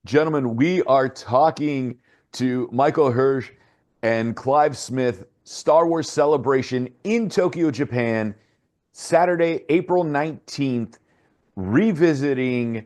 Gentlemen, we are talking to Michael Hirsch and Clive Smith, Star Wars Celebration in Tokyo, Japan, Saturday, April 19th, revisiting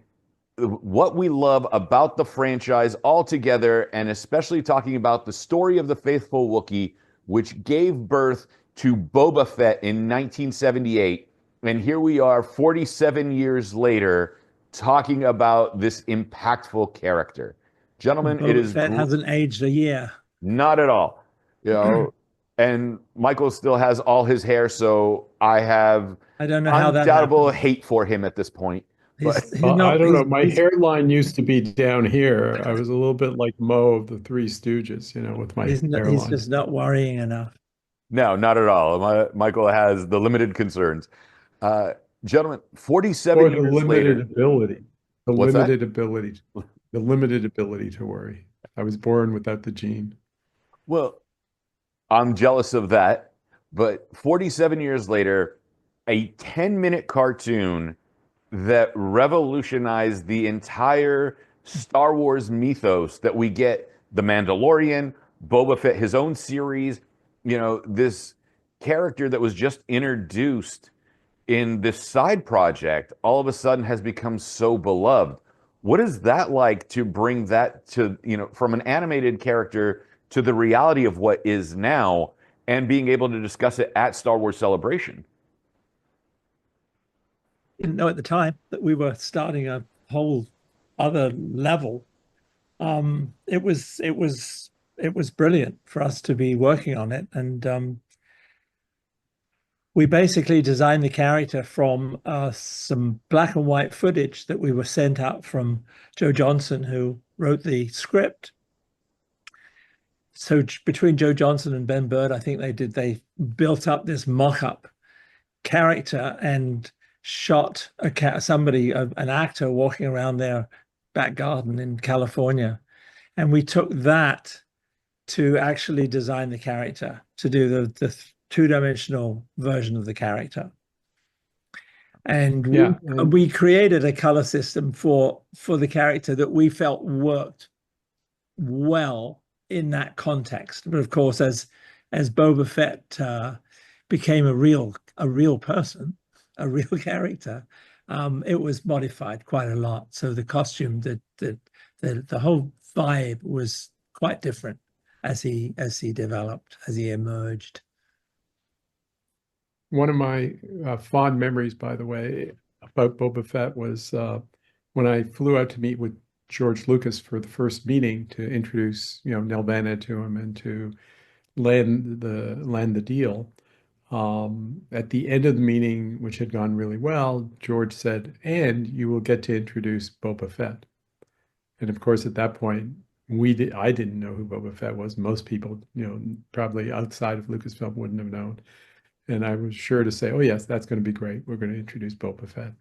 what we love about the franchise altogether, and especially talking about the story of the Faithful Wookiee, which gave birth to Boba Fett in 1978. And here we are 47 years later talking about this impactful character. Gentlemen, it Boba is Fett hasn't aged a year. not at all. You know, and Michael still has all his hair, so I have I don't know how that undoubtable happened. hate for him at this point. But He's I not. don't know. He's My he's hairline used to be down here. I was a little bit like Mo of the Three Stooges, with my he's hairline. just not worrying enough. no, not at all. Michael has the limited concerns. Uh, Gentlemen, 47 Or the years limited later, ability, the what's that? limited ability, the limited ability to worry. I was born without the gene. Well, I'm jealous of that. But 47 years later, a 10-minute cartoon that revolutionized the entire Star Wars mythos that we get The Mandalorian, Boba Fett, his own series, this character that was just introduced in this side project all of a sudden has become so beloved. What is that like to bring that to, from an animated character to the reality of what is now and being able to discuss it at Star Wars Celebration? Didn't know at the time that we were starting a whole other level. It was brilliant for us to be working on it, and we basically designed the character from some black and white footage that we were sent out from Joe Johnson, who wrote the script. So between Joe Johnson and Ben Bird, I think they built up this mock-up character and shot an actor walking around their back garden in California. And we took that to actually design the character, to do the two-dimensional version of the character. And we Yeah, and we created a color system for the character that we felt worked well in that context. But of course, as Boba Fett became a real person, a real character, it was modified quite a lot. So the costume, the whole vibe was quite different as he developed, as he emerged. one of my fond memories, by the way, about Boba Fett was when I flew out to meet with George Lucas for the first meeting to introduce, Nelvana to him and to land the deal. At the end of the meeting, which had gone really well, George said, "And you will get to introduce Boba Fett." And of course, at that point, I didn't know who Boba Fett was. Most people, probably outside of Lucasfilm wouldn't have known. And I was sure to say, "Oh yes, that's going to be great. We're going to introduce Boba Fett."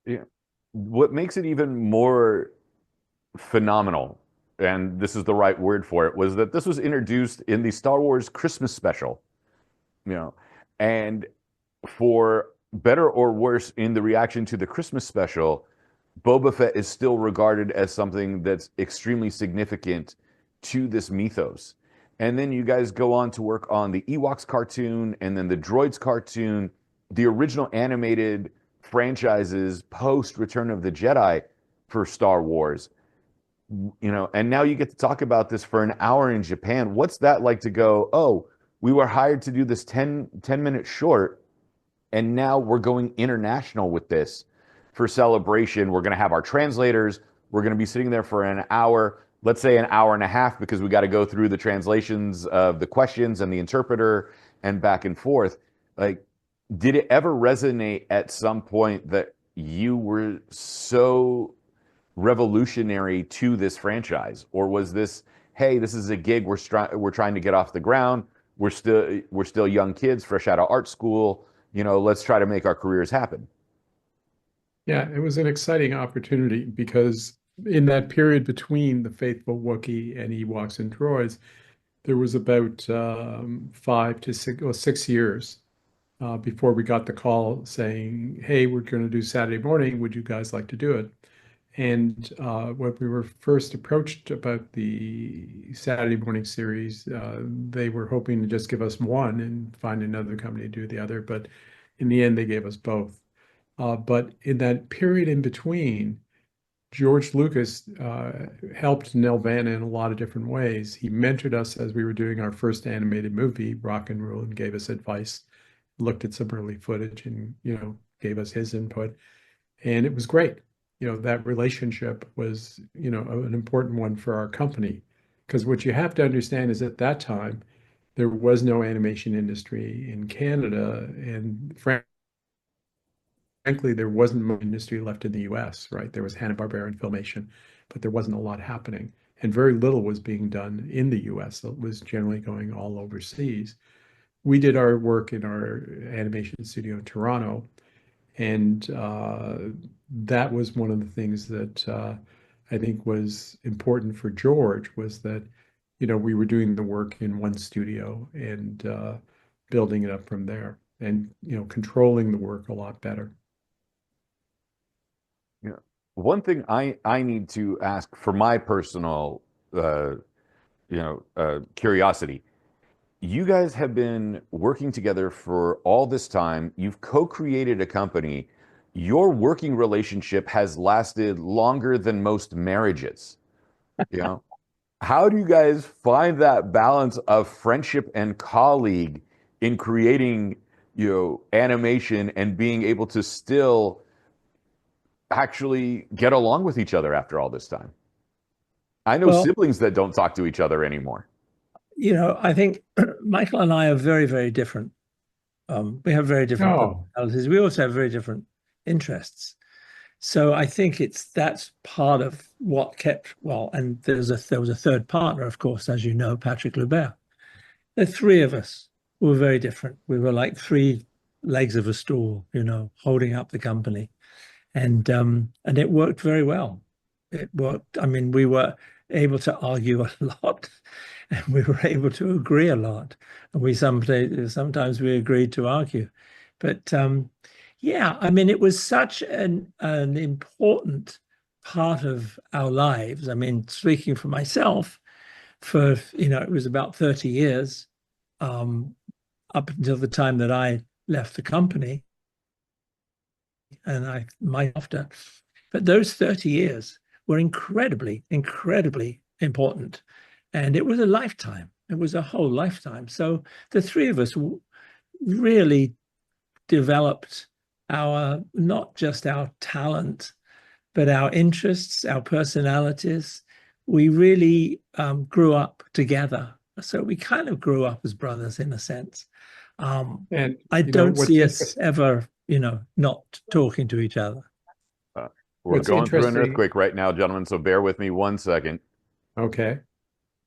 Yeah. What makes it even more phenomenal, and this is the right word for it, was that this was introduced in the Star Wars Christmas special, you know, and for better or worse, in the reaction to the Christmas special, Boba Fett is still regarded as something that's extremely significant to this mythos. And then you guys go on to work on the Ewoks cartoon and then the Droids cartoon, the original animated franchises post Return of the Jedi for Star Wars. And now you get to talk about this for an hour in Japan. What's that like to go, oh, we were hired to do this 10-minute short, and now we're going international with this for celebration. We're going to have our translators. We're going to be sitting there for an hour, let's say an hour and a half, because we got to go through the translations of the questions and the interpreter and back and forth. Like, did it ever resonate at some point that you were so revolutionary to this franchise, or was this, hey, this is a gig we're trying to get off the ground. We're still young kids, fresh out of art school. Let's try to make our careers happen. Yeah, it was an exciting opportunity because in that period between the Faithful Wookiee and Ewoks and Droids, there was about 5 to 6 years before we got the call saying, "Hey, we're going to do Saturday morning. Would you guys like to do it?" And when we were first approached about the Saturday morning series, they were hoping to just give us one and find another company to do the other. But in the end, they gave us both. But in that period in between, George Lucas helped Nelvana in a lot of different ways. He mentored us as we were doing our first animated movie, Rock and Rule, and gave us advice, looked at some early footage and, gave us his input. And it was great. That relationship was, an important one for our company. Because what you have to understand is at that time, there was no animation industry in Canada. And frankly, there wasn't much industry left in the US, right? There was Hanna-Barbera and Filmation, but there wasn't a lot happening. And very little was being done in the US. It was generally going all overseas. We did our work in our animation studio in Toronto. And that was one of the things that I think was important for George was that, we were doing the work in one studio and building it up from there and, controlling the work a lot better. Yeah. One thing I need to ask for my personal, curiosity. You guys have been working together for all this time. You've co-created a company. Your working relationship has lasted longer than most marriages. You know, how do you guys find that balance of friendship and colleague in creating, animation and being able to still actually get along with each other after all this time? I know Well, siblings that don't talk to each other anymore. I think Michael and I are very, very different. We have very different No. personalities. We also have very different interests. So I think that's part of what kept well. And there was a third partner, of course, as you know, Patrick Lubert. The three of us were very different. We were like three legs of a stool, holding up the company, and it worked very well. It worked. I mean, we were able to argue a lot, and we were able to agree a lot. And we sometimes we agreed to argue, but yeah, I mean, it was such an important part of our lives. I mean, speaking for myself, it was about 30 years up until the time that I left the company, and I might after. But those 30 years were incredibly, incredibly important. And it was a lifetime. It was a whole lifetime. So the three of us really developed not just our talent, but our interests, our personalities. We really grew up together. So we kind of grew up as brothers in a sense. And I don't see us ever, not talking to each other. We're what's going through an interesting. earthquake right now, gentlemen, so bear with me 1 second. Okay.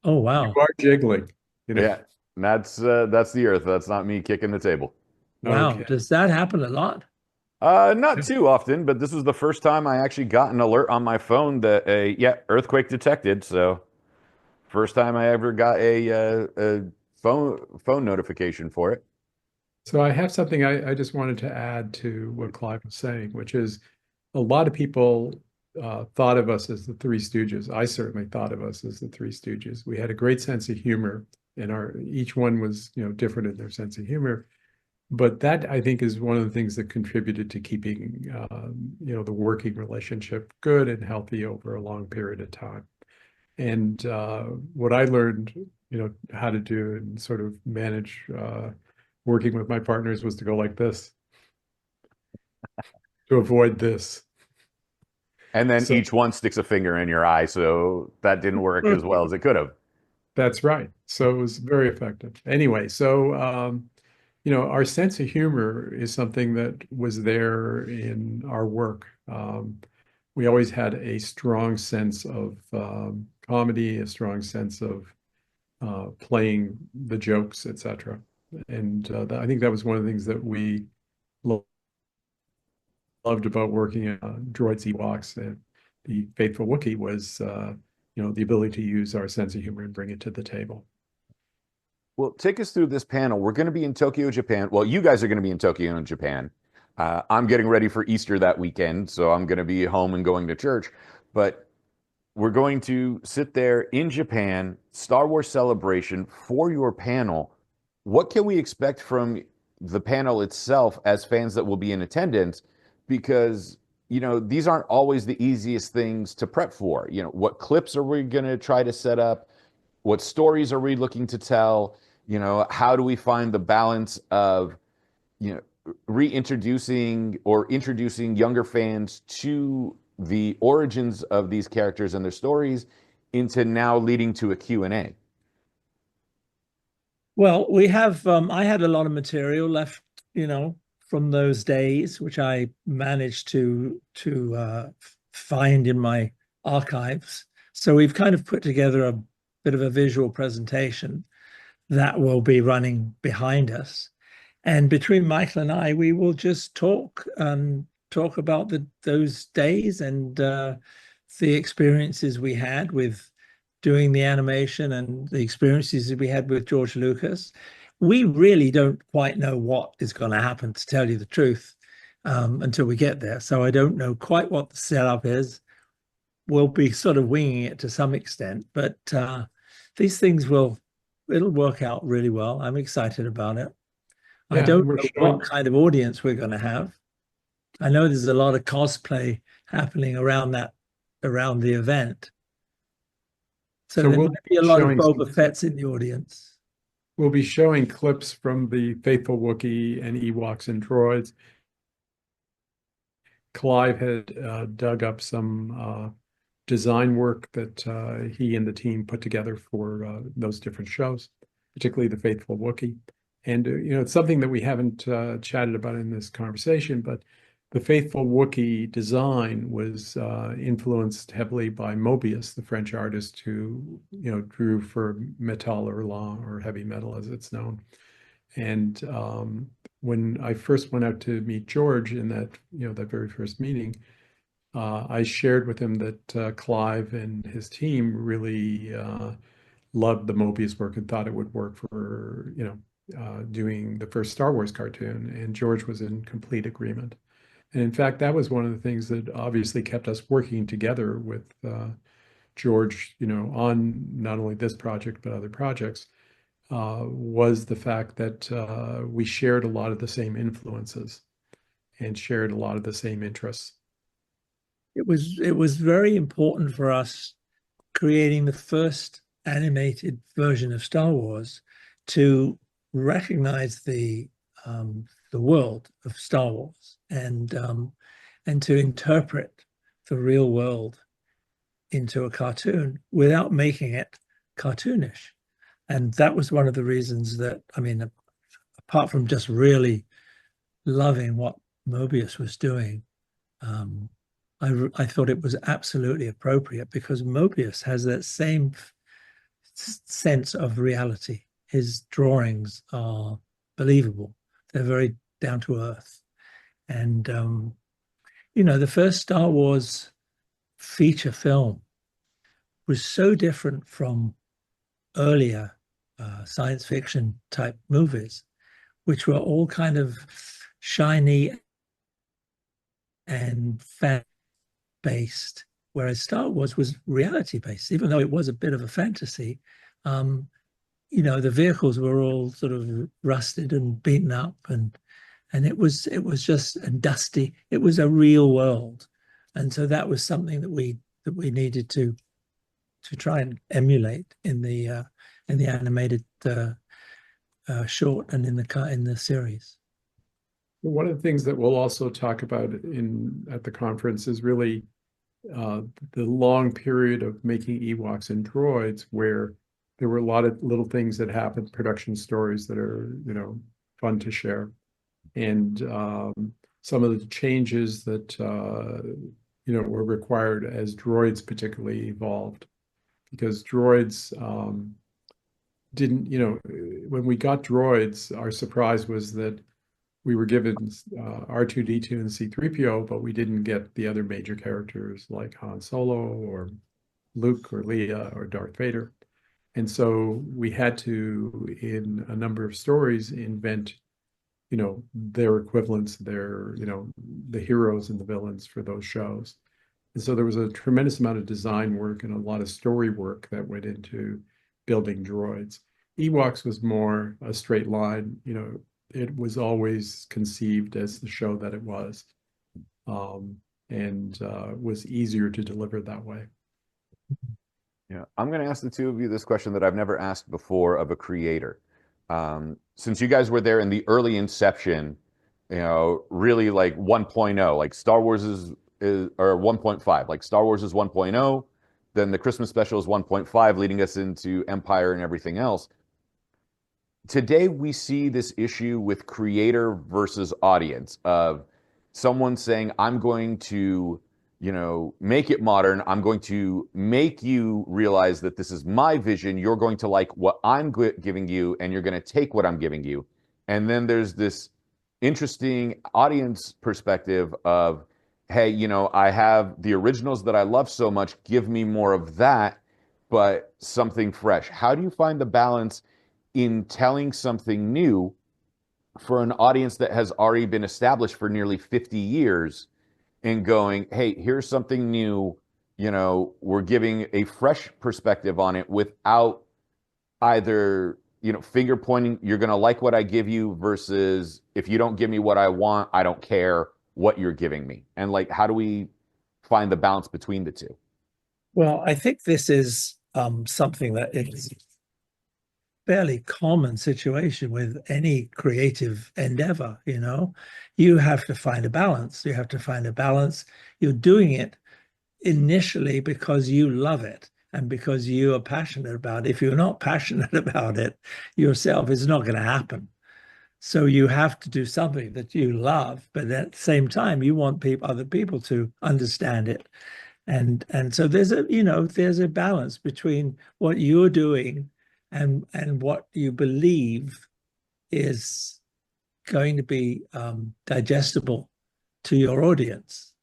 Oh, You wow. are jiggling, Yeah, that's the earth. That's not me kicking the table. Wow. Okay. Does that happen a lot? Not too often, but this was the first time I actually got an alert on my phone that earthquake detected. So first time I ever got a phone notification for it. So I have something I just wanted to add to what Clive was saying, which is a lot of people thought of us as the Three Stooges. I certainly thought of us as the Three Stooges. We had a great sense of humor, and each one was, different in their sense of humor. But that I think is one of the things that contributed to keeping, the working relationship good and healthy over a long period of time. And what I learned, how to do and sort of manage working with my partners was to go like this to avoid this. And then So each one sticks a finger in your eye, so that didn't work as well as it could have. that's right. So it was very effective. Anyway, so our sense of humor is something that was there in our work. We always had a strong sense of comedy, a strong sense of playing the jokes, etc. And I think that was one of the things that we loved about working on Droids, Ewoks, and the Faithful Wookiee was, the ability to use our sense of humor and bring it to the table. Well, take us through this panel. We're going to be in Tokyo, Japan. Well, you guys are going to be in Tokyo and Japan. I'm getting ready for Easter that weekend, so I'm going to be home and going to church. but we're going to sit there in Japan, Star Wars Celebration, for your panel. What can we expect from the panel itself as fans that will be in attendance? Because, you know, these aren't always the easiest things to prep for. You know, what clips are we going to try to set up? What stories are we looking to tell? You know, how do we find the balance of, you know, reintroducing or introducing younger fans to the origins of these characters and their stories into now leading to a Q&A? Well, we have, I had a lot of material left, you know, from those days, which I managed to find in my archives. So we've kind of put together a bit of a visual presentation that will be running behind us. And between Michael and I, we will just talk about those days and the experiences we had with doing the animation and the experiences that we had with George Lucas. We really don't quite know what is going to happen, to tell you the truth, until we get there. So I don't know quite what the setup is. We'll be sort of winging it to some extent, but these things it'll work out really well. I'm excited about it. I Yeah, and don't we're know showing what kind of audience we're going to have. I know there's a lot of cosplay happening around the event. So so there we'll might be a be lot of showing Boba Fett's in the audience. we'll be showing clips from the Faithful Wookiee and Ewoks and droids. Clive had dug up some design work that he and the team put together for those different shows, particularly the Faithful Wookiee. And you know, it's something that we haven't chatted about in this conversation, but the Faithful Wookiee design was influenced heavily by Mobius, the French artist who, you know, drew for Metal Hurlant, or heavy metal as it's known. And when I first went out to meet George in that, you know, that very first meeting, I shared with him that Clive and his team really loved the Mobius work and thought it would work for, you know, doing the first Star Wars cartoon. And George was in complete agreement. And in fact, that was one of the things that obviously kept us working together with George, you know, on not only this project, but other projects, was the fact that we shared a lot of the same influences and shared a lot of the same interests. It was very important for us, creating the first animated version of Star Wars, to recognize the world of Star Wars and to interpret the real world into a cartoon without making it cartoonish. And that was one of the reasons that, I mean, apart from just really loving what Mobius was doing, I thought it was absolutely appropriate, because Mobius has that same sense of reality. His drawings are believable. They're very down to earth. And, you know, the first Star Wars feature film was so different from earlier science fiction type movies, which were all kind of shiny and fan based, whereas Star Wars was reality based, even though it was a bit of a fantasy. You know, the vehicles were all sort of rusted and beaten up, and it was just and dusty. It was a real world, and so that was something that we needed to try and emulate in the animated short and in the series. One of the things that we'll also talk about at the conference is really the long period of making Ewoks and droids, where there were a lot of little things that happened, production stories that are, you know, fun to share. And some of the changes that, you know, were required as droids particularly evolved. Because droids didn't, you know, when we got droids, our surprise was that we were given R2-D2 and C-3PO, but we didn't get the other major characters like Han Solo or Luke or Leia or Darth Vader. And so we had to, in a number of stories, invent, you know, their equivalents, their, you know, the heroes and the villains for those shows. And so there was a tremendous amount of design work and a lot of story work that went into building droids. Ewoks was more a straight line, it was always conceived as the show that it was, and was easier to deliver that way. Yeah, I'm going to ask the two of you this question that I've never asked before of a creator. Since you guys were there in the early inception, really like 1.0, like Star Wars is or 1.5, like Star Wars is 1.0, then the Christmas special is 1.5, leading us into Empire and everything else. Today we see this issue with creator versus audience of someone saying, I'm going to, make it modern. I'm going to make you realize that this is my vision. You're going to like what I'm giving you, and you're going to take what I'm giving you. And then there's this interesting audience perspective of, hey, I have the originals that I love so much. Give me more of that, but something fresh. How do you find the balance in telling something new for an audience that has already been established for nearly 50 years and going, hey, here's something new, we're giving a fresh perspective on it without either, finger pointing, you're going to like what I give you versus if you don't give me what I want, I don't care what you're giving me. And like, how do we find the balance between the two? Well, I think this is something that is fairly common situation with any creative endeavor. You have to find a balance. You have to find a balance. You're doing it initially because you love it and because you are passionate about it. If you're not passionate about it yourself, it's not going to happen. So you have to do something that you love, but at the same time, you want other people to understand it. And so there's a balance between what you're doing and what you believe is going to be digestible to your audience.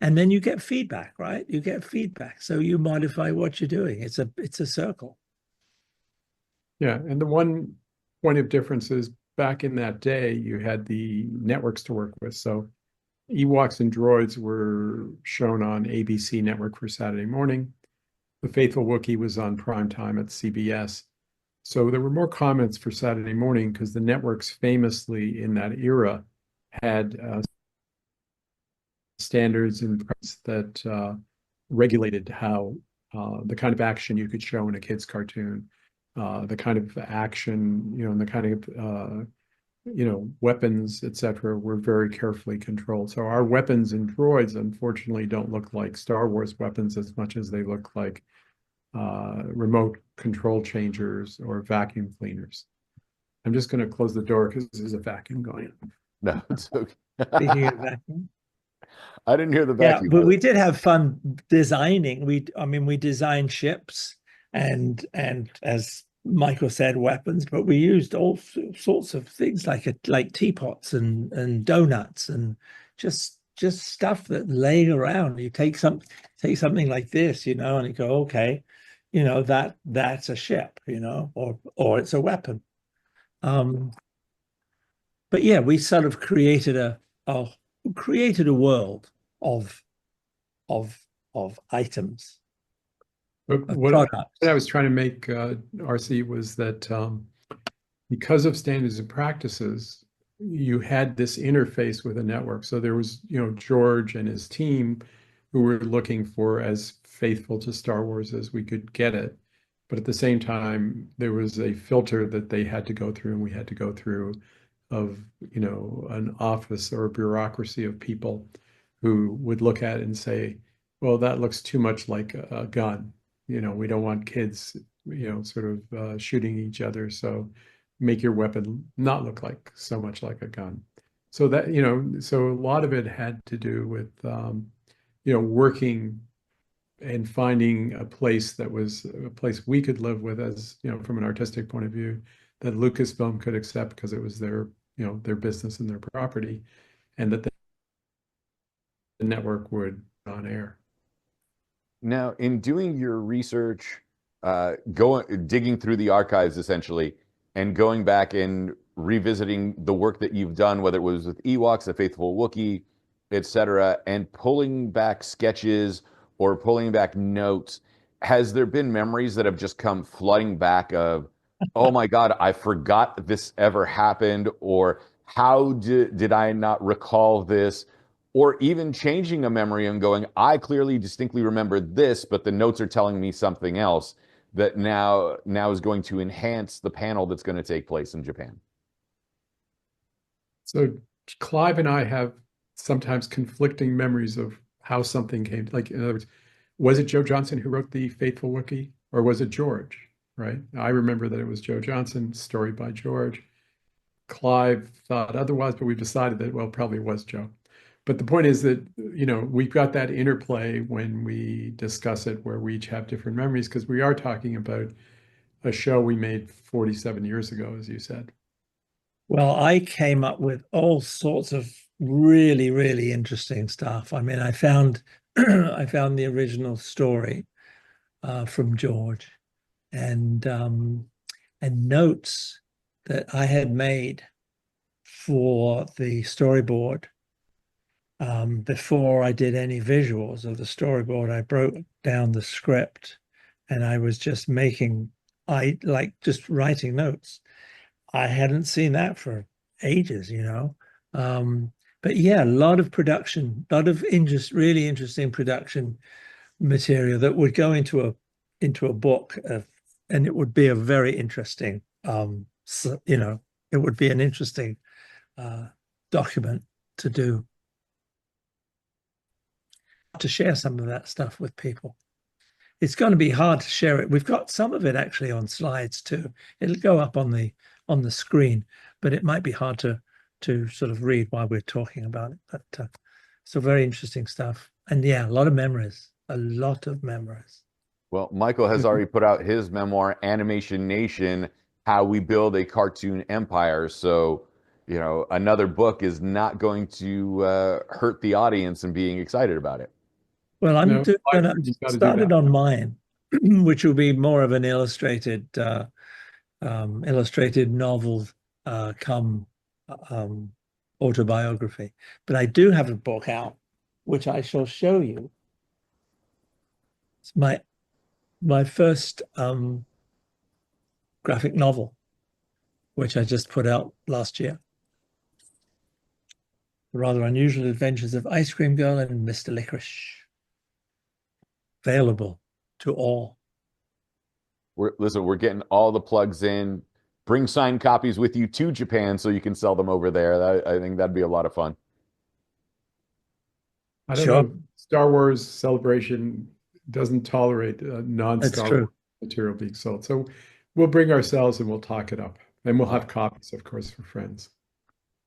And then you get feedback, right? You get feedback. So you modify what you're doing. It's a circle. Yeah. And the one point of difference is back in that day, you had the networks to work with. So Ewoks and Droids were shown on ABC Network for Saturday morning. The Faithful Wookiee was on prime time at CBS. So there were more comments for Saturday morning because the networks famously in that era had standards and that regulated how the kind of action you could show in a kid's cartoon, the kind of action, and the kind of weapons, etc., were very carefully controlled. So our weapons and droids, unfortunately, don't look like Star Wars weapons as much as they look like remote control changers or vacuum cleaners. I'm just going to close the door because there's a vacuum going on. No, it's okay. Speaking of vacuum. I didn't hear the Yeah, vacuum. but we did have fun designing. We designed ships and as Michael said, weapons, but we used all sorts of things like teapots and donuts and just stuff that laying around. You take something like this, and you go, okay, that's a ship, or it's a weapon. But yeah, we sort of created a world of items, But of what products. I was trying to make, RC, was that because of standards and practices, you had this interface with a network. So there was, George and his team who were looking for as faithful to Star Wars as we could get it. But at the same time, there was a filter that they had to go through and we had to go through of, an office or a bureaucracy of people who would look at it and say, well, that looks too much like a gun. We don't want kids, sort of shooting each other. So make your weapon not look like so much like a gun. So that, so a lot of it had to do with, working and finding a place that was a place we could live with as, from an artistic point of view, that Lucasfilm could accept because it was their, their business and their property, and that the network would on air. Now, in doing your research, digging through the archives essentially, and going back and revisiting the work that you've done, whether it was with Ewoks, the Faithful Wookiee, etc., and pulling back sketches or pulling back notes, has there been memories that have just come flooding back of, oh my God, I forgot this ever happened, or how did I not recall this? Or even changing a memory and going, I clearly distinctly remember this, but the notes are telling me something else that now is going to enhance the panel that's going to take place in Japan. So Clive and I have sometimes conflicting memories of how something came. Like, in other words, was it Joe Johnson who wrote the Faithful Wookiee, or was it George? Right? I remember that it was Joe Johnson, story by George. Clive thought otherwise, but we've decided that, well, probably was Joe. But the point is that, we've got that interplay when we discuss it where we each have different memories, because we are talking about a show we made 47 years ago, as you said. Well, I came up with all sorts of really, really interesting stuff. I mean, I found I found the original story from George, and notes that I had made for the storyboard. Before I did any visuals of the storyboard, I broke down the script, and I was just just writing notes. I hadn't seen that for ages, but yeah, a lot of production, a lot of really interesting production material that would go into a book, and it would be a very interesting, it would be an interesting document to do, to share some of that stuff with people. It's going to be hard to share it. We've got some of it actually on slides too. It'll go up on the screen, but it might be hard to sort of read while we're talking about it. But so very interesting stuff. And yeah, a lot of memories. Well, Michael has already put out his memoir, Animation Nation, How We Build a Cartoon Empire. So, another book is not going to hurt the audience in being excited about it. Well, I'm going to start it on mine, which will be more of an illustrated novel come autobiography. But I do have a book out, which I shall show you. It's my first graphic novel, which I just put out last year. The Rather Unusual Adventures of Ice Cream Girl and Mr. Licorice. Available to all. We're getting all the plugs in. Bring signed copies with you to Japan so you can sell them over there. I think that'd be a lot of fun. I don't know. Star Wars Celebration doesn't tolerate non-Star Wars material being sold. So we'll bring ourselves and we'll talk it up. And we'll have copies, of course, for friends.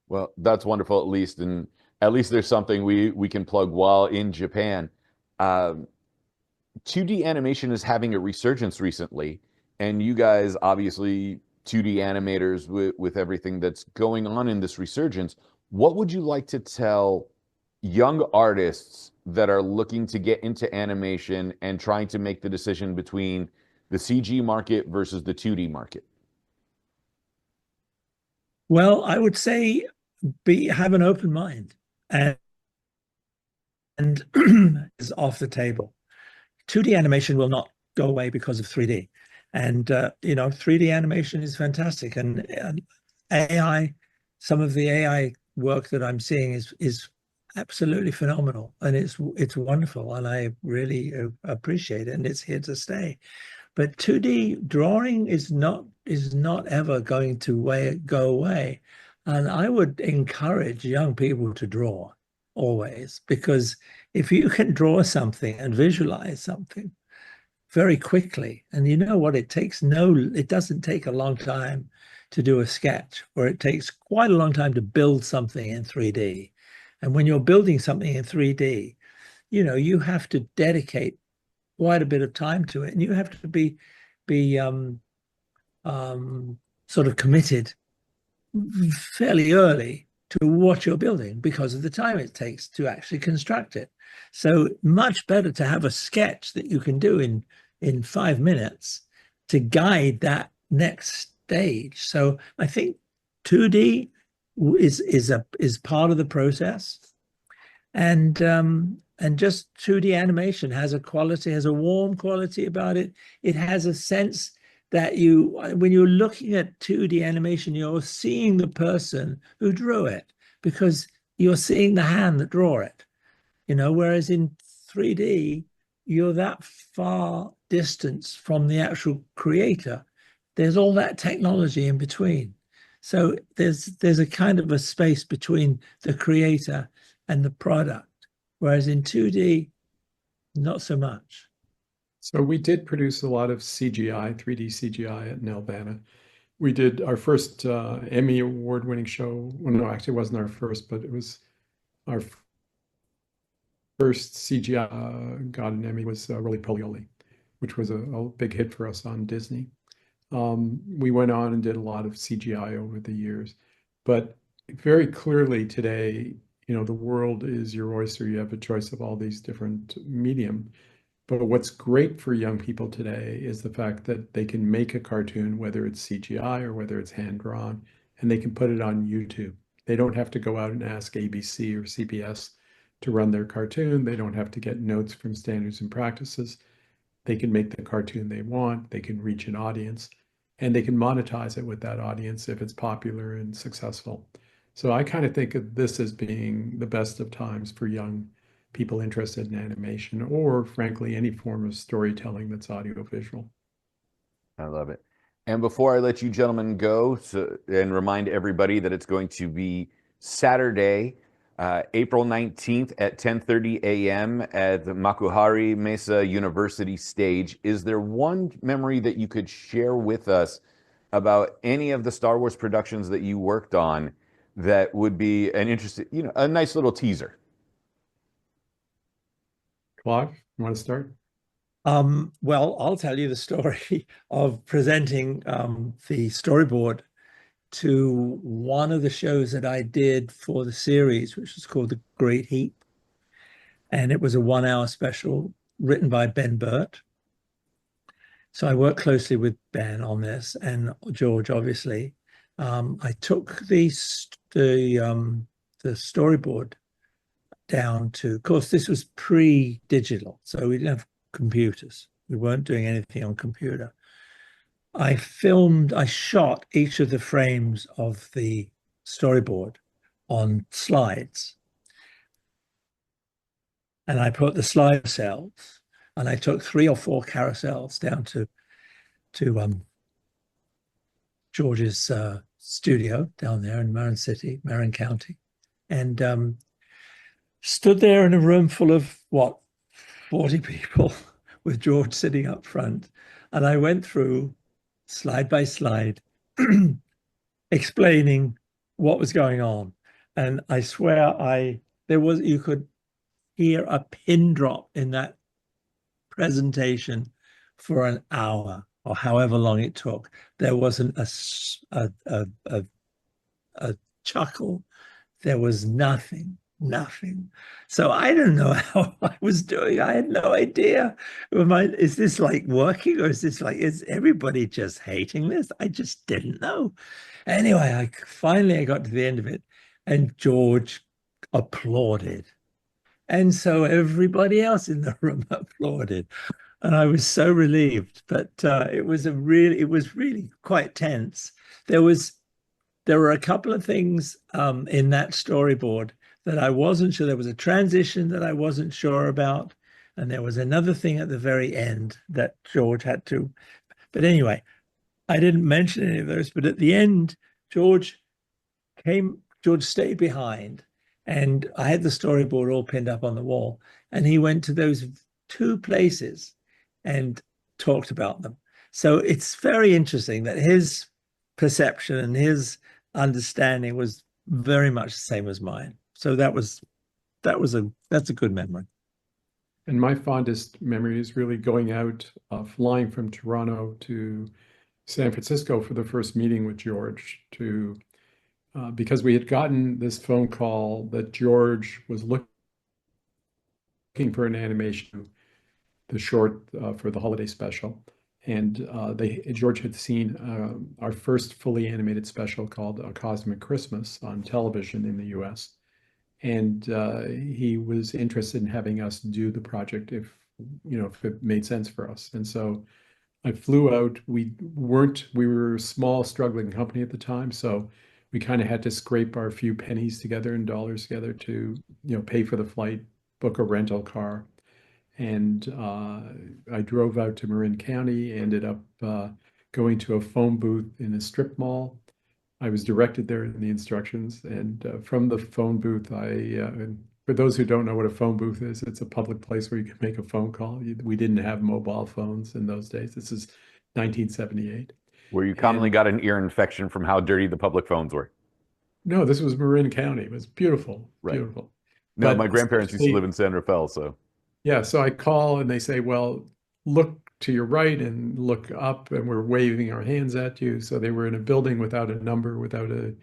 Well, that's wonderful, at least. And at least there's something we can plug while in Japan. 2D animation is having a resurgence recently. And you guys, obviously, 2D animators with everything that's going on in this resurgence, what would you like to tell young artists that are looking to get into animation and trying to make the decision between the CG market versus the 2D market? Well, I would say have an open mind, and is off the table. 2D animation will not go away because of 3D. And, 3D animation is fantastic. And AI, some of the AI work that I'm seeing is absolutely phenomenal. And it's wonderful. And I really appreciate it. And it's here to stay. But 2D drawing is not ever going to go away. And I would encourage young people to draw always, because if you can draw something and visualize something very quickly, and you know what, it doesn't take a long time to do a sketch, or it takes quite a long time to build something in 3D. And when you're building something in 3D, you have to dedicate quite a bit of time to it, and you have to be sort of committed fairly early to what you're building because of the time it takes to actually construct it. So much better to have a sketch that you can do in 5 minutes to guide that next stage. So I think 2D is part of the process. and just 2D animation has a quality, has a warm quality about it. It has a sense that when you're looking at 2D animation, you're seeing the person who drew it because you're seeing the hand that drew it, whereas in 3D, you're that far distance from the actual creator. There's all that technology in between. So there's a kind of a space between the creator and the product, whereas in 2D, not so much. So we did produce a lot of CGI, 3D CGI at Nelvana. We did our first Emmy award-winning show. Well, no, actually, it wasn't our first, but it was our first CGI got an Emmy was Roly Poly, which was a big hit for us on Disney. We went on and did a lot of CGI over the years, but very clearly today, the world is your oyster. You have a choice of all these different medium. But what's great for young people today is the fact that they can make a cartoon, whether it's CGI or whether it's hand-drawn, and they can put it on YouTube. They don't have to go out and ask ABC or CBS to run their cartoon. They don't have to get notes from standards and practices. They can make the cartoon they want. They can reach an audience, and they can monetize it with that audience if it's popular and successful. So I kind of think of this as being the best of times for young people interested in animation or, frankly, any form of storytelling that's audiovisual. I love it. And before I let you gentlemen go, and remind everybody that it's going to be Saturday, April 19th at 10:30 a.m. at the Makuhari Mesa University stage. Is there one memory that you could share with us about any of the Star Wars productions that you worked on that would be an interesting, a nice little teaser? Clive, you want to start? Well, I'll tell you the story of presenting the storyboard to one of the shows that I did for the series, which was called The Great Heap. And it was a 1 hour special written by Ben Burt. So I worked closely with Ben on this and George, obviously. I took the storyboard down to, of course, this was pre-digital, so we didn't have computers. We weren't doing anything on computer. I shot each of the frames of the storyboard on slides. And I put the slide carousels, and I took 3 or 4 carousels down to George's studio down there in Marin County, and stood there in a room full of 40 people with George sitting up front. And I went through slide by slide, explaining what was going on. And I swear you could hear a pin drop in that presentation for an hour or however long it took. There wasn't a chuckle. There was nothing. So I don't know how I was doing. I had no idea. Is this like working, or is everybody just hating this? I just didn't know. Anyway, I finally got to the end of it, and George applauded. And so everybody else in the room applauded. And I was so relieved. But it was really quite tense. There were a couple of things in that storyboard that I wasn't sure. There was a transition that I wasn't sure about. And there was another thing at the very end that George had to. But anyway, I didn't mention any of those. But at the end, George stayed behind. And I had the storyboard all pinned up on the wall. And he went to those 2 places and talked about them. So it's very interesting that his perception and his understanding was very much the same as mine. So that's a good memory. And my fondest memory is really going out, flying from Toronto to San Francisco for the first meeting with George because we had gotten this phone call that George was looking for an animation, the short for the holiday special. And George had seen our first fully animated special called A Cosmic Christmas on television in the US. and he was interested in having us do the project if it made sense for us. And so I flew out. We were a small, struggling company at the time, so we kind of had to scrape our few pennies together and dollars together to, pay for the flight, book a rental car. And I drove out to Marin County, ended up going to a phone booth in a strip mall. I was directed there in the instructions, and from the phone booth, for those who don't know what a phone booth is, it's a public place where you can make a phone call. We didn't have mobile phones in those days. This is 1978. Where you commonly got an ear infection from how dirty the public phones were. No, this was Marin County. It was beautiful, Right. beautiful. No, But my grandparents used to live in San Rafael, so. yeah, so I call and they say, well, look to your right and look up, and we're waving our hands at you. So they were in a building without a number, without a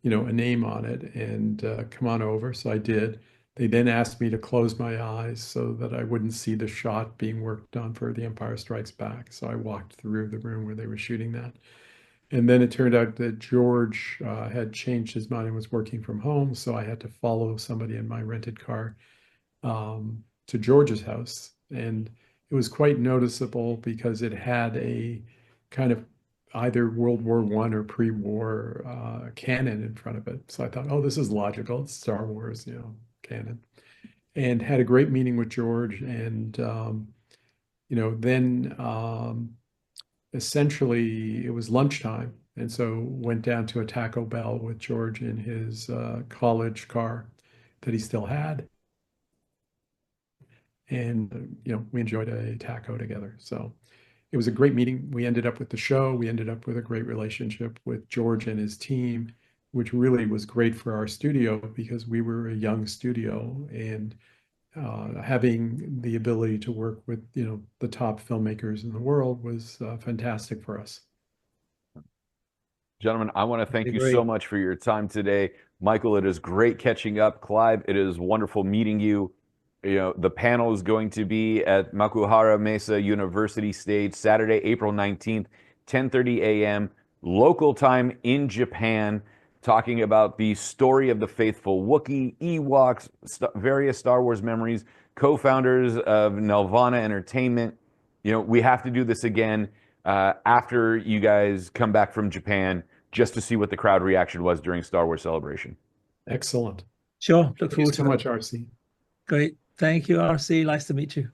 name on it, and come on over. So I did. They then asked me to close my eyes so that I wouldn't see the shot being worked on for The Empire Strikes Back. So I walked through the room where they were shooting that. And then it turned out that George had changed his mind and was working from home. So I had to follow somebody in my rented car to George's house. And it was quite noticeable because it had a kind of either World War I or pre-war canon in front of it. So I thought, oh, this is logical. It's Star Wars, canon. And had a great meeting with George. And, then essentially it was lunchtime. And so went down to a Taco Bell with George in his college car that he still had. And, we enjoyed a taco together. So it was a great meeting. We ended up with the show. We ended up with a great relationship with George and his team, which really was great for our studio because we were a young studio, and having the ability to work with, the top filmmakers in the world was fantastic for us. Gentlemen, I want to thank you Agree. so much for your time today. Michael, it is great catching up. Clive, it is wonderful meeting you. The panel is going to be at Makuhara Mesa University stage Saturday, April 19th, 10:30 a.m. local time in Japan, talking about the story of the Faithful Wookiee, Ewoks, various Star Wars memories, co-founders of Nelvana Entertainment. We have to do this again after you guys come back from Japan, just to see what the crowd reaction was during Star Wars Celebration. Excellent. Sure. Look Thank you forward so to it. much, RC. Great. Thank you, RC. Nice to meet you.